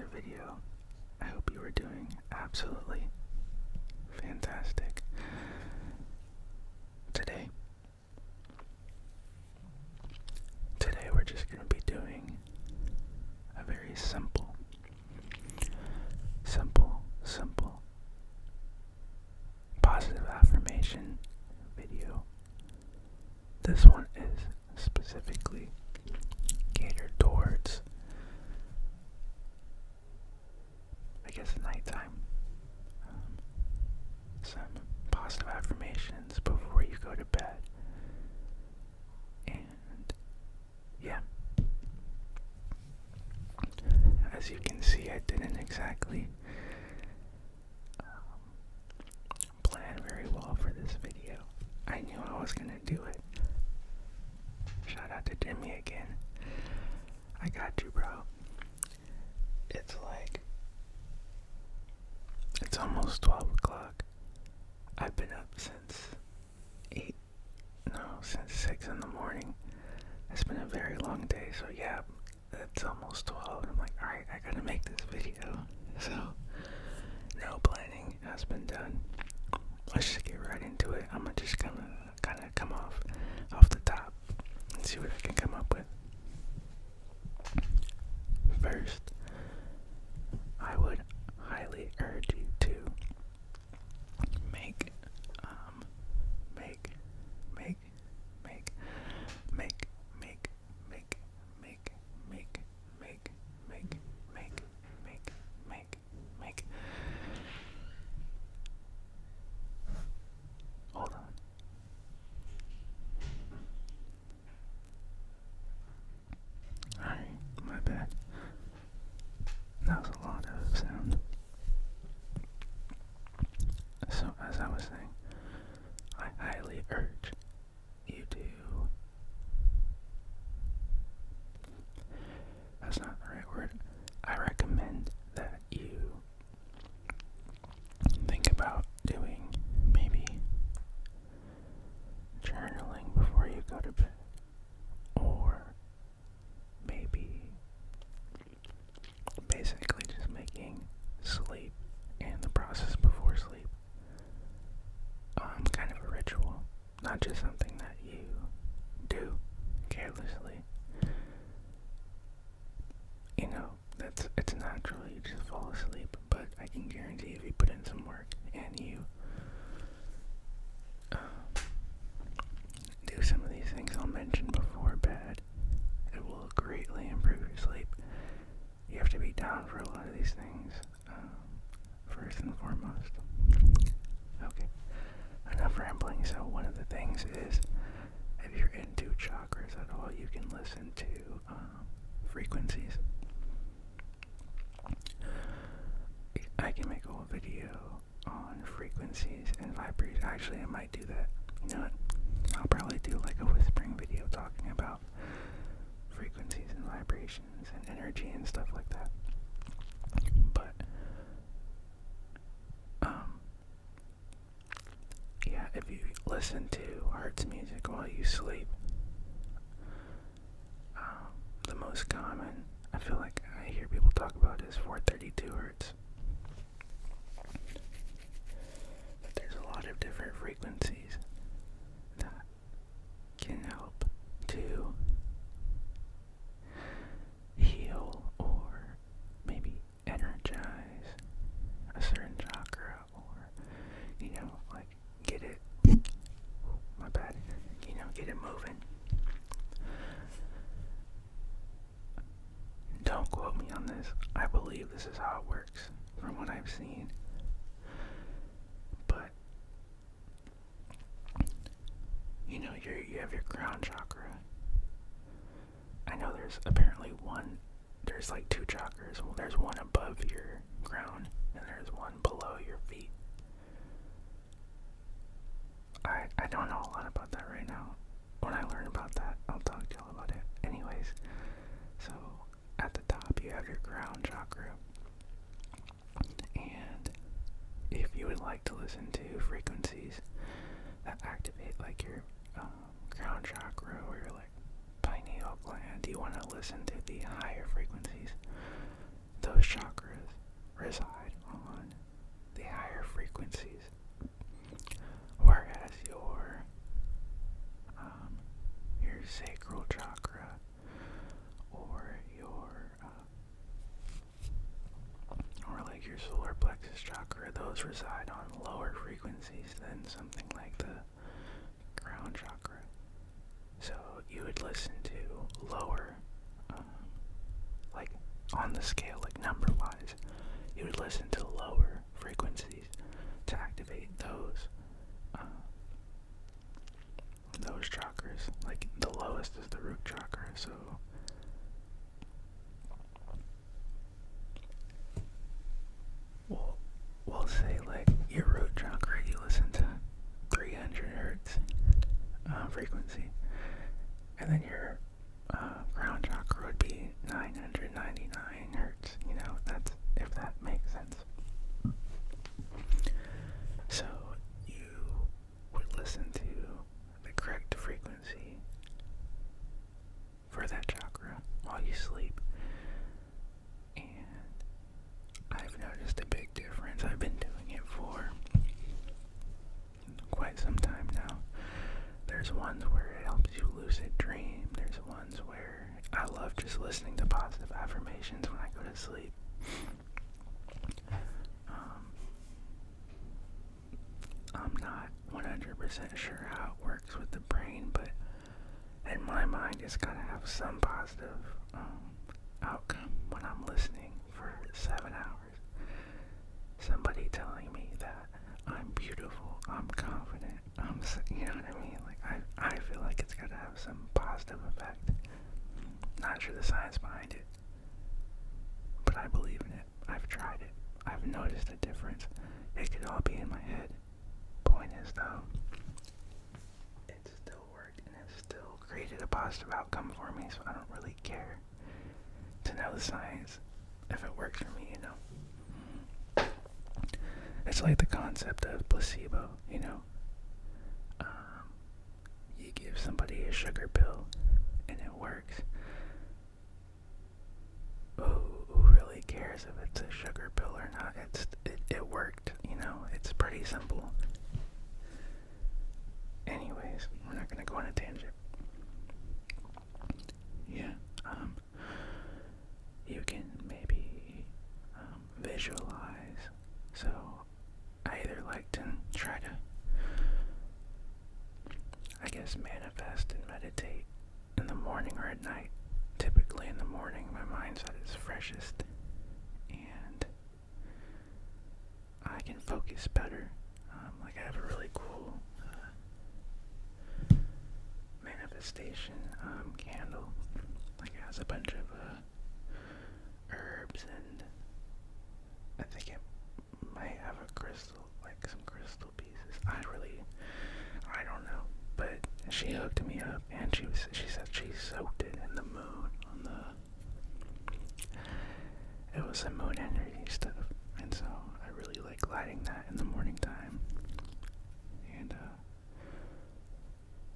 another video. I hope you are doing absolutely fantastic. Today we're just going to be doing a very simple positive affirmation video. This one is specifically catered towards, I guess, nighttime. Some positive affirmations before you go to bed. And yeah, as you can see, I didn't exactly plan very well for this video. I knew I was gonna do it. Shout out to Jimmy again. I got you, bro. It's almost 12 o'clock. I've been up since 6 in the morning. It's been a very long day, so yeah, it's almost 12. I'm like, alright, I gotta make this video. So, no planning has been done. Let's just get right into it. I'm gonna just kind of come off the top and see what I can come up with. First, I would highly urge you to make hold on. Alright, my bad. That was a lot of sound. So, as I was saying, I highly urge you to, that's not the right word, I recommend that you think about doing maybe journaling before you go to bed, or maybe basically just making sleep and the process before sleep kind of a ritual, not just something that you do carelessly. You know, it's natural, you just fall asleep, but I can guarantee if you put in some work and you do some of these things I'll mention before bed, it will greatly improve your sleep. You have to be down for a lot of these things, first and foremost. Okay, enough rambling. So one of the things is, if you're into chakras at all, you can listen to frequencies. I can make a whole video on frequencies and vibrations. Actually, I might do that. You know what? I'll probably do like a whispering video talking about frequencies and vibrations and energy and stuff like that. But yeah, if you listen to Hertz music while you sleep, the most common, I feel like I hear people talk about, is 432 Hertz. But there's a lot of different frequencies that can help to heal or maybe energize a certain chakra, or, you know, like get it, my bad, you know, get it moving. Don't quote me on this. I believe this is how it works from what I've seen. But, you know, you have your crown chakra. I know there's apparently there's like two chakras. Well, there's one above your crown and there's one below your feet. I don't know a lot about that right now. When I learn about that, I'll talk to y'all about it. Anyways, so at the top you have your crown chakra. And if you would like to listen to frequencies that activate like your crown chakra or your like pineal gland, you want to listen to the higher frequencies. Those chakras first chakra, those reside on lower frequencies than something like the crown chakra. So you would listen to lower, like on the scale, like number-wise, you would listen to lower frequencies to activate those chakras. Like the lowest is the root chakra, so we'll say like your root chakra, you listen to 300 hertz frequency, and then your crown chakra would be 999 hertz. You know, that's, if that makes sense. So you would listen to the correct frequency for that chakra while you sleep. And I've noticed a big difference. I've been doing it for quite some time now. There's ones where it helps you lucid dream. There's ones where I love just listening to positive affirmations when I go to sleep. I'm not 100% sure how it works with the brain, but in my mind it's got to have some positive outcome when I'm listening for 7 hours. Somebody telling me that I'm beautiful, I'm confident, you know what I mean? Like, I feel like it's got to have some positive effect. Not sure the science behind it, but I believe in it. I've tried it. I've noticed a difference. It could all be in my head. Point is, though, it still worked and it still created a positive outcome for me, so I don't really care to know the science if it works for me, you know. It's like the concept of placebo, you know. You give somebody a sugar pill and it works. Who really cares if it's a sugar pill or not? It worked, you know. It's pretty simple. Anyways, we're not gonna go on a tangent. Yeah, you can maybe visualize. So I either like to try to, I guess, manifest and meditate in the morning or at night. Typically in the morning, my mind's at its freshest, and I can focus better. Like I have a really cool manifestation candle. Like it has a bunch of herbs, and I think it might have a crystal, like some crystal pieces. I don't know, but she hooked me up, and she said she soaked it in the moon it was some moon energy stuff, and so I really like lighting that in the morning time, and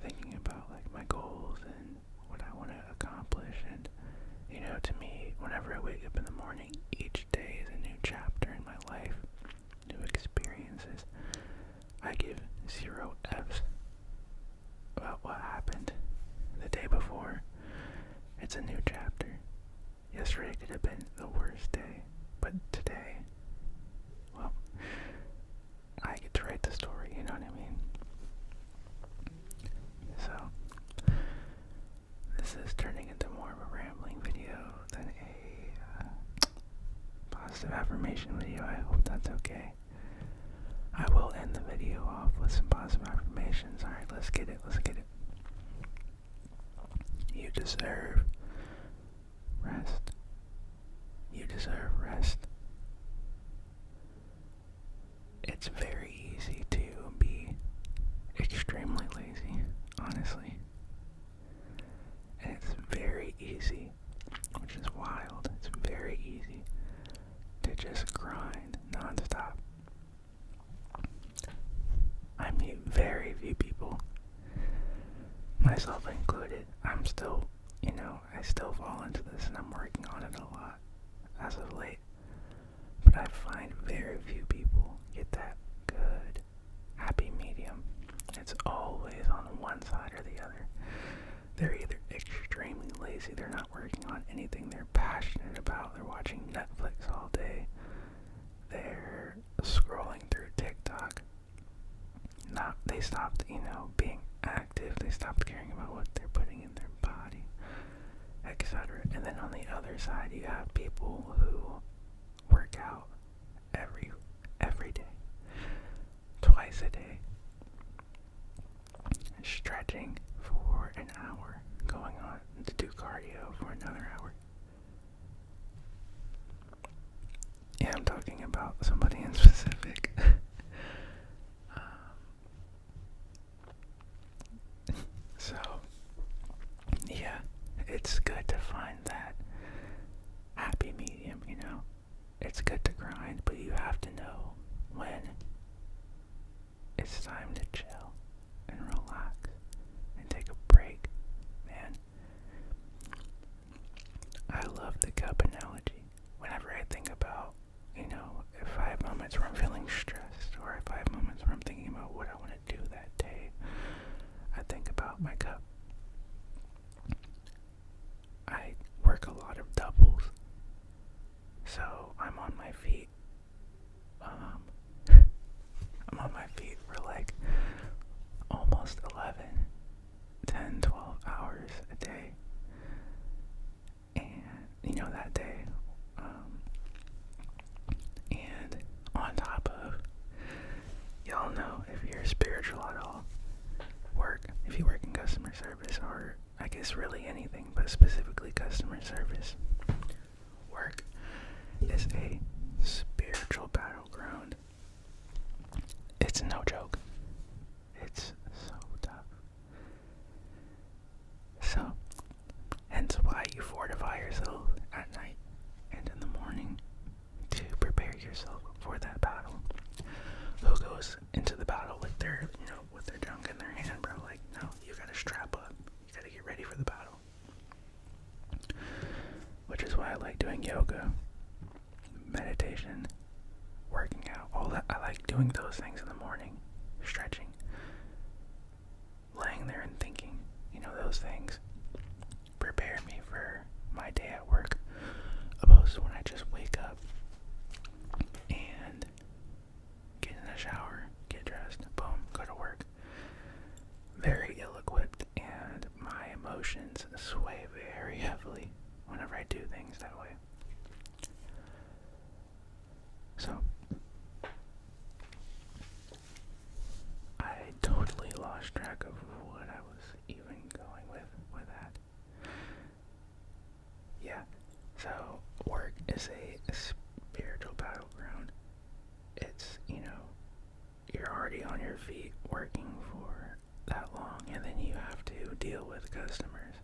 thinking about like my goals and what I want to accomplish. And you know, to me, whenever I wake up in the morning, each day is a new chapter in my life, new experiences. I give 0 F's about what happened the day before. It's a new chapter. Yesterday could have been the worst day, but today, well, I get to write the story, you know what I mean? So, this is turning into more of a rambling video than a positive affirmation video. I hope that's okay. I will end the video off with some positive affirmations. Alright, let's get it. You deserve rest. You deserve rest. It's very easy to be extremely lazy, honestly. And it's very easy, which is wild, it's very easy to just grind nonstop. I meet very few people, myself included. I'm still, I still fall into this, and I'm working on it a lot as of late. But I find very few people get that good, happy medium. It's always on one side or the other. They're either extremely lazy, they're not working on anything they're passionate about, they're watching Netflix all day, they're scrolling through TikTok. They stopped, being active. They stopped caring about what they're putting in their body, etc. And then on the other side, you have people who work out every day, twice a day, stretching for an hour, going on to do cardio for another hour. Yeah, I'm talking about somebody in specific. So, yeah, it's good to find that happy medium, It's good to grind, but you have to know when it's time to chill and relax and take a break, man. I love the cup analogy. Whenever I think about, if I have moments where I'm feeling stressed, or if I have moments where I'm thinking about what I want to do that day, I think about my cup. I work a lot of doubles, so I'm on my feet. I'm on my feet for like almost 11, 10, 12 hours a day. And, that day, and on top of, y'all know, if you're spiritual at all, if you work in customer service, or I guess really anything, but specifically customer service, work is a spiritual battleground. It's no joke. It's so tough. So, hence why you fortify yourself at night and in the morning to prepare yourself for that battle. Who goes into the battle with their, with their junk in their hand, bro? Like, no, you gotta strap up. You gotta get ready for the battle. Which is why I like doing yoga, meditation, working out, all that. I like doing those things in the morning, stretching, laying there and thinking. Those things prepare me for my day at work, opposed to when I just wake up and get in the shower, get dressed, boom, go to work. Very ill-equipped, and my emotions sway very heavily whenever I do things that way. So, I totally lost track of what I was even going with that. Yeah, so work is a spiritual battleground. It's, you're already on your feet working for that long, and then you have to deal with customers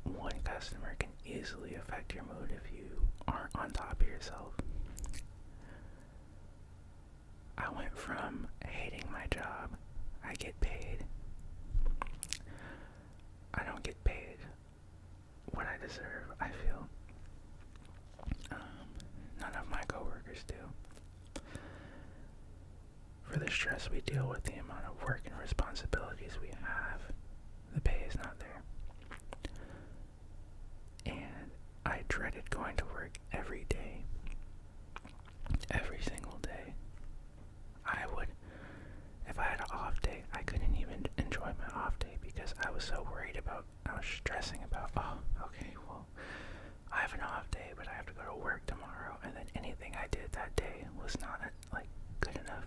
one customer can easily affect your mood if you aren't on top of yourself. I went from hating my job, I get paid. I don't get paid what I deserve, I feel. None of my coworkers do. For the stress we deal with, the amount of work and responsibilities we have, the pay is not there. And I dreaded going to work every day. Every single day. If I had an off day, I couldn't even enjoy my off day because I was so worried about, I was stressing about, okay, well, I have an off day, but I have to go to work tomorrow, and then anything I did that day was not, good enough.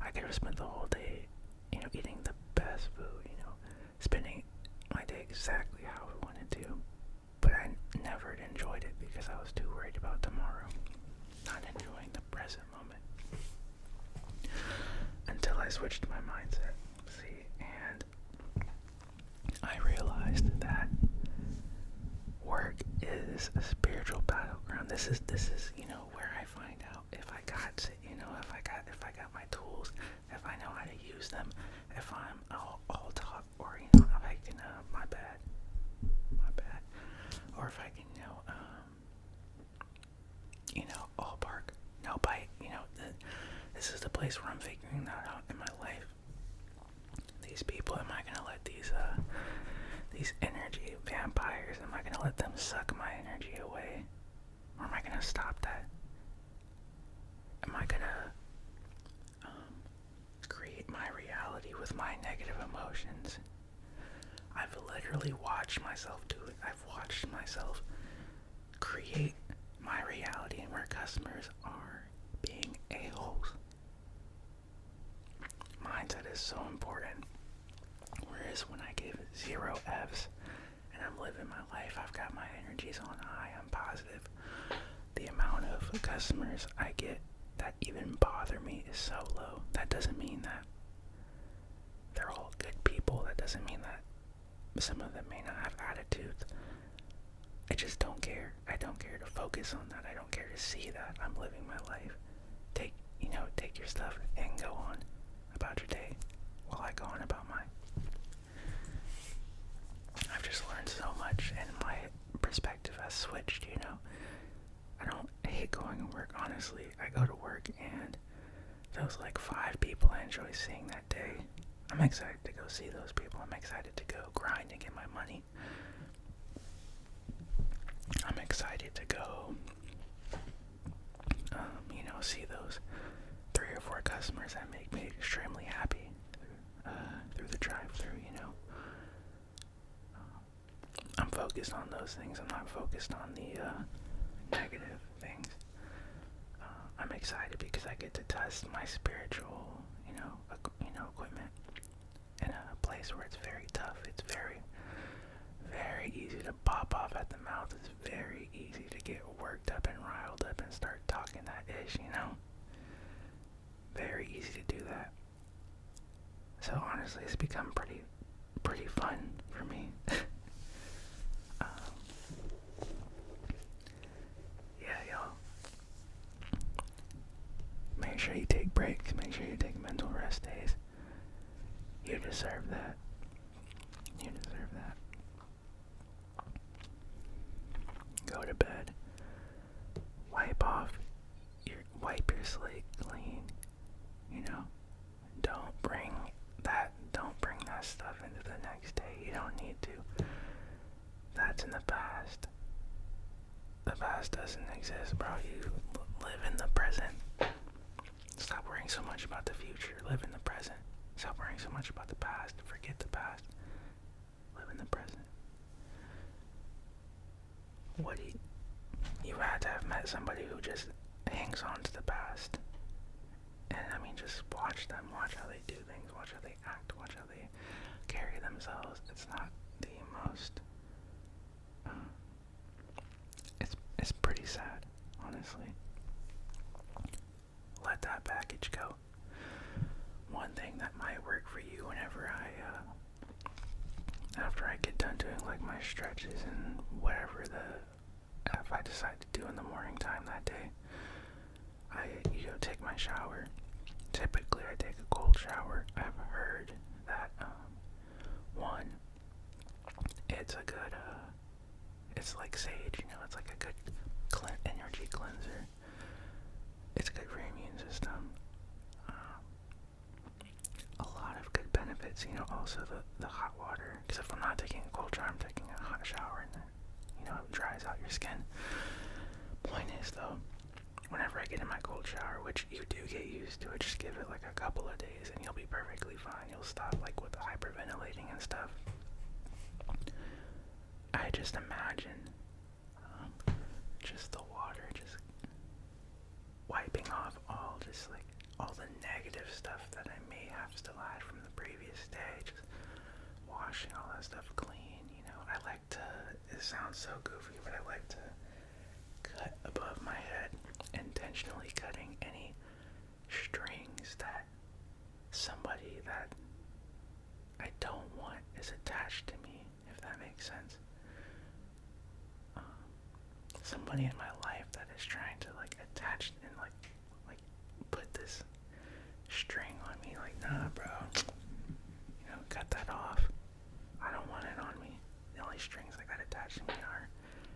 I could have spent the whole day, eating the best food, spending my day exactly how I wanted to, but I never enjoyed it because I was too worried about tomorrow, not enjoying the present moment. Until I switched my mindset, and I realized that work is a spiritual battleground. This is where I find out if I got my tools, if I know how to use them, if I'm all talk, or if I can my bad, or if I can all bark, no bite. This is the place where I'm figuring that out in my life. These people, am I gonna let these energy vampires, am I gonna let them suck my energy away? Or am I gonna stop that? literally watched myself do it. I've watched myself create my reality and where customers are being a-holes. Mindset is so important. Whereas when I give 0 F's and I'm living my life, I've got my energies on high, I'm positive. The amount of customers I get that even bother me is so low. That doesn't mean that they're all good people. That doesn't mean that some of them may not have attitudes. I just don't care. I don't care to focus on that. I don't care to see that. I'm living my life. Take your stuff and go on about your day while I go on about mine. I've just learned so much and my perspective has switched, I don't hate going to work, honestly. I go to work and those 5 people I enjoy seeing that day, I'm excited to go see those people. I'm excited to go grind and get my money. I'm excited to go, see those 3 or 4 customers that make me extremely happy through the drive-thru, I'm focused on those things. I'm not focused on the negative things. I'm excited because I get to test my spiritual, equipment in a place where it's very tough. It's very, very easy to pop off at the mouth. It's very easy to get worked up and riled up and start talking that ish, Very easy to do that. So honestly, it's become pretty fun for me. Yeah, y'all. Make sure you take breaks. Make sure you take mental rest days. You deserve that. You deserve that. Go to bed. Wipe your slate clean. Don't bring that stuff into the next day. You don't need to. That's in the past. The past doesn't exist, bro. You live in the present. Stop worrying so much about the future. Live in the present. Stop worrying so much about the past. Forget the past. Live in the present. You had to have met somebody who just hangs on to the past. And just watch them, watch how they do things, watch how they act, watch how they carry themselves. It's not the most, it's pretty sad, honestly. Let that baggage go. One thing that might work for you whenever after I get done doing my stretches and whatever if I decide to do in the morning time that day, I take my shower. Typically, I take a cold shower. I've heard that, one, it's a good, it's like sage, it's like a good energy cleanser. It's good for your immune system. A lot of good benefits, also the hot water. Because if I'm not taking a cold shower, I'm taking a hot shower and it dries out your skin. Point is, though, whenever I get in my cold shower, which you do get used to it, just give it a couple of days and you'll be perfectly fine. You'll stop with the hyperventilating and stuff. I just imagine just the water just wiping off all the negative stuff that I may have still had from the previous day, just washing all that stuff clean. It sounds so goofy, but I like to cut above my head, intentionally cutting any strings that somebody that I don't want is attached to me, if that makes sense. Somebody in my life that is trying to attach and put this string on me, nah, bro, cut that off. I don't want it on me. The only strings that attach to me are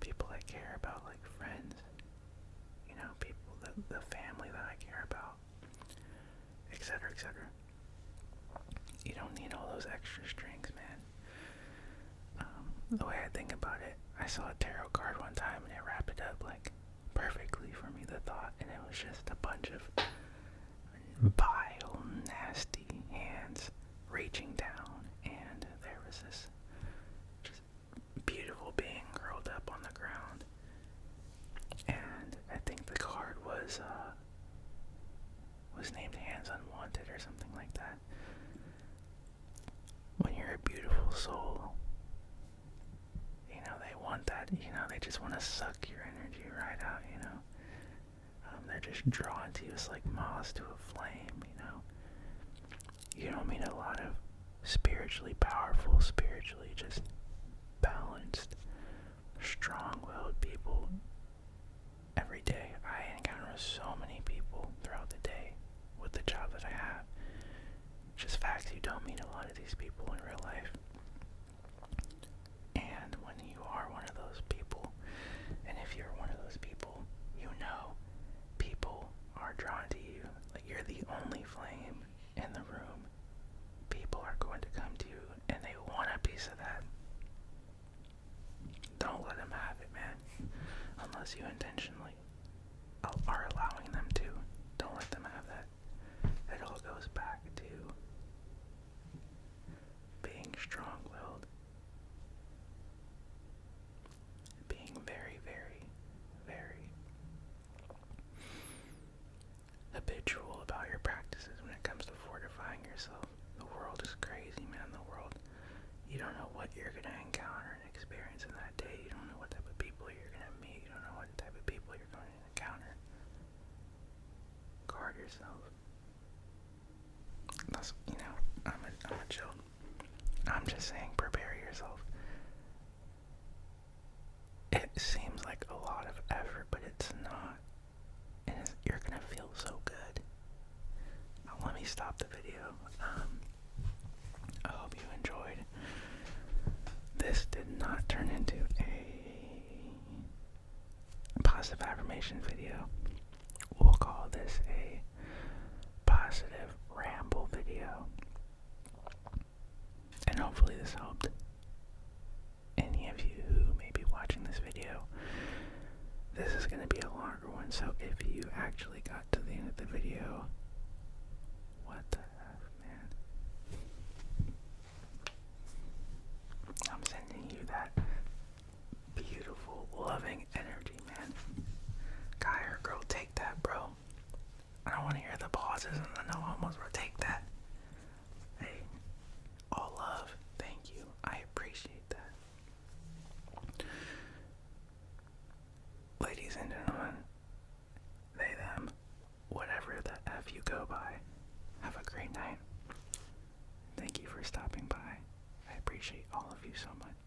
people I care about, friends, people, the family that I care about, etc., etc. You don't need all those extra strings, man. The way I think about it, I saw a tarot card one time and it wrapped it up perfectly for me, the thought, and it was just a bunch of vile, nasty hands reaching down, and there was this was named Hands Unwanted or something like that. When you're a beautiful soul, they want that, they just want to suck your energy right out, they're just drawn to you. It's like moths to a flame, You don't meet a lot of spiritually powerful, spiritually just balanced, strong-willed people every day. I encounter so many people throughout the day with the job that I have. Just facts, you don't meet a lot of these people in real life. And when you are one of those people, and if you're one of those people, people are drawn to you. Like, you're the only flame in the room. People are going to come to you, and they want a piece of that. Don't let them have it, man. Unless you intentionally are allowing them to. Don't let them have that. It all goes back to being strong-willed. Being very, very, very habitual about your practices when it comes to fortifying yourself. The world is crazy, man. You don't know what you're going to encounter and experience in that day. You don't know what type of people you're going to meet. You don't know what type of people you're going to encounter. Guard yourself. That's, I'm a joke. I'm just saying, prepare yourself. It seems like a lot of effort, but it's not. And you're going to feel so good. Now, let me stop the video. I hope you enjoyed. This did not turn into a positive affirmation video. We'll call this a positive ramble video. And hopefully this helped any of you who may be watching this video. This is going to be a longer one, so if you actually got to the end of the video, what the F, man? I'm sending you that beautiful, loving energy, man. Guy or girl, take that, bro. I don't want to hear the pauses and the no almost, bro. Take that. Hey, all love. Thank you. I appreciate that. Ladies and gentlemen, they, them, whatever the F you go by, have a great night. Thank you for stopping by. I appreciate all of you so much.